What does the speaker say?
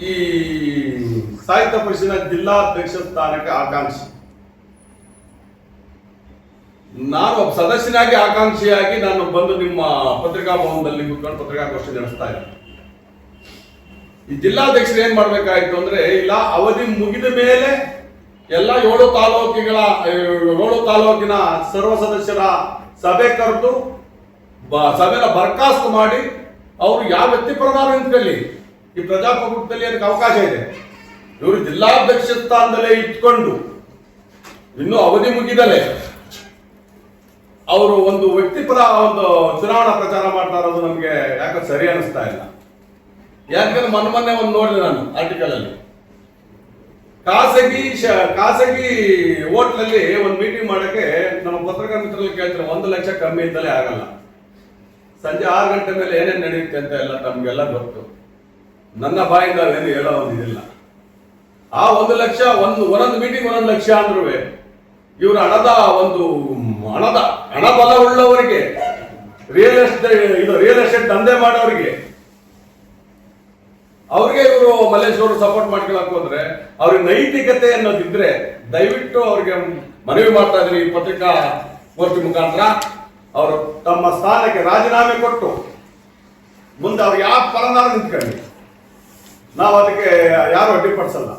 ಈ ಸಾಹಿತ್ಯ ಪರಿಷತ್ತಿನ ಜಿಲ್ಲಾಧ್ಯಕ್ಷ ಸ್ಥಾನಕ್ಕೆ ಆಕಾಂಕ್ಷಿ. ನಾನು ಒಬ್ಬ ಸದಸ್ಯನಾಗಿ ಆಕಾಂಕ್ಷಿಯಾಗಿ ನಾನು ಬಂದು ನಿಮ್ಮ ಪತ್ರಿಕಾ ಭವನದಲ್ಲಿ ಕೂತ್ಕೊಂಡು ಪತ್ರಿಕಾಗೋಷ್ಠಿ ನಡೆಸ್ತಾ ಇದ್ದೆ. ಈ ಜಿಲ್ಲಾಧ್ಯಕ್ಷರು ಏನ್ ಮಾಡ್ಬೇಕಾಯ್ತು ಅಂದ್ರೆ, ಇಲ್ಲ ಅವಧಿ ಮುಗಿದ ಮೇಲೆ ಎಲ್ಲ 7 ತಾಲೂಕಿನ ಸರ್ವ ಸದಸ್ಯರ ಸಭೆ ಕರೆದು ಸಭೆನ ಬರ್ಖಾಸ್ತು ಮಾಡಿ ಅವರು ಯಾವ ವ್ಯಕ್ತಿಪರನಾರು ನಿಂತ್ಕೊಳ್ಳಿ, ಈ ಪ್ರಜಾಪ್ರಭುತ್ವದಲ್ಲಿ ಅದಕ್ಕೆ ಅವಕಾಶ ಇದೆ. ಇವರು ಜಿಲ್ಲಾಧ್ಯಕ್ಷ ಸ್ಥಾನದಲ್ಲೇ ಇಟ್ಕೊಂಡು ಇನ್ನೂ ಅವಧಿ ಮುಗಿದಲೇ ಅವರು ಒಂದು ವ್ಯಕ್ತಿಪರ ಒಂದು ಚುನಾವಣಾ ಪ್ರಚಾರ ಮಾಡ್ತಾ ಇರೋದು ನಮ್ಗೆ ಯಾಕೆ ಸರಿ ಅನಿಸ್ತಾ ಇಲ್ಲ. ಯಾಕಂದ್ರೆ ಮೊನ್ನೆ ಒಂದು ನೋಡಿದೆ ನಾನು ಆರ್ಟಿಕಲ್ ಅಲ್ಲಿ, ಖಾಸಗಿ ಹೋಟ್ಲಲ್ಲಿ ಒಂದು ಮೀಟಿಂಗ್ ಮಾಡಕ್ಕೆ ನಮ್ಮ ಪತ್ರಕರ್ತರ ಮಿತ್ರರಲ್ಲಿ ಕೇಳ್ತಾರೆ, 1 ಲಕ್ಷ ಕಮ್ಮಿ ಇದ್ದಲೇ ಆಗಲ್ಲ. ಸಂಜೆ 6 ಗಂಟೆ ಮೇಲೆ ಏನೇನು ನಡೆಯುತ್ತೆ ಅಂತ ಎಲ್ಲ ತಮ್ಗೆಲ್ಲ ಗೊತ್ತು. ನನ್ನ ಬಾಯಿಂದ ಏನು ಹೇಳೋ ಒಂದು ಇದಿಲ್ಲ. ಆ 1 ಲಕ್ಷ ಒಂದೊಂದು ಮೀಟಿಂಗ್ 1 ಲಕ್ಷ ಅಂದ್ರೂ ಇವರು ಹಣ ಬಲವುಳ್ಳವರಿಗೆ, ರಿಯಲ್ ಎಸ್ಟೇಟ್ ದಂಧೆ ಮಾಡೋರಿಗೆ, ಅವ್ರಿಗೆ ಇವರು ಮಲ್ಲೇಶ್ವರು ಸಪೋರ್ಟ್ ಮಾಡ್ಕೊಳಕ್ ಹೋದ್ರೆ ಅವ್ರಿಗೆ ನೈತಿಕತೆ ಅನ್ನೋದಿದ್ರೆ ದಯವಿಟ್ಟು ಅವ್ರಿಗೆ ಮನವಿ ಮಾಡ್ತಾ ಇದ್ರಿ ಈ ಪತ್ರಿಕಾ ಗೋಷ್ಠಿ ಮುಖಾಂತರ ಅವರು ತಮ್ಮ ಸ್ಥಾನಕ್ಕೆ ರಾಜೀನಾಮೆ ಕೊಟ್ಟು ಮುಂದೆ ಅವ್ರು ಯಾವ ಪರನಾರು ನಿಂತ್ಕೊಳ್ಳಿ, ನಾವು ಅದಕ್ಕೆ ಯಾರು ಅಡ್ಡಿಪಡಿಸಲ್ಲ.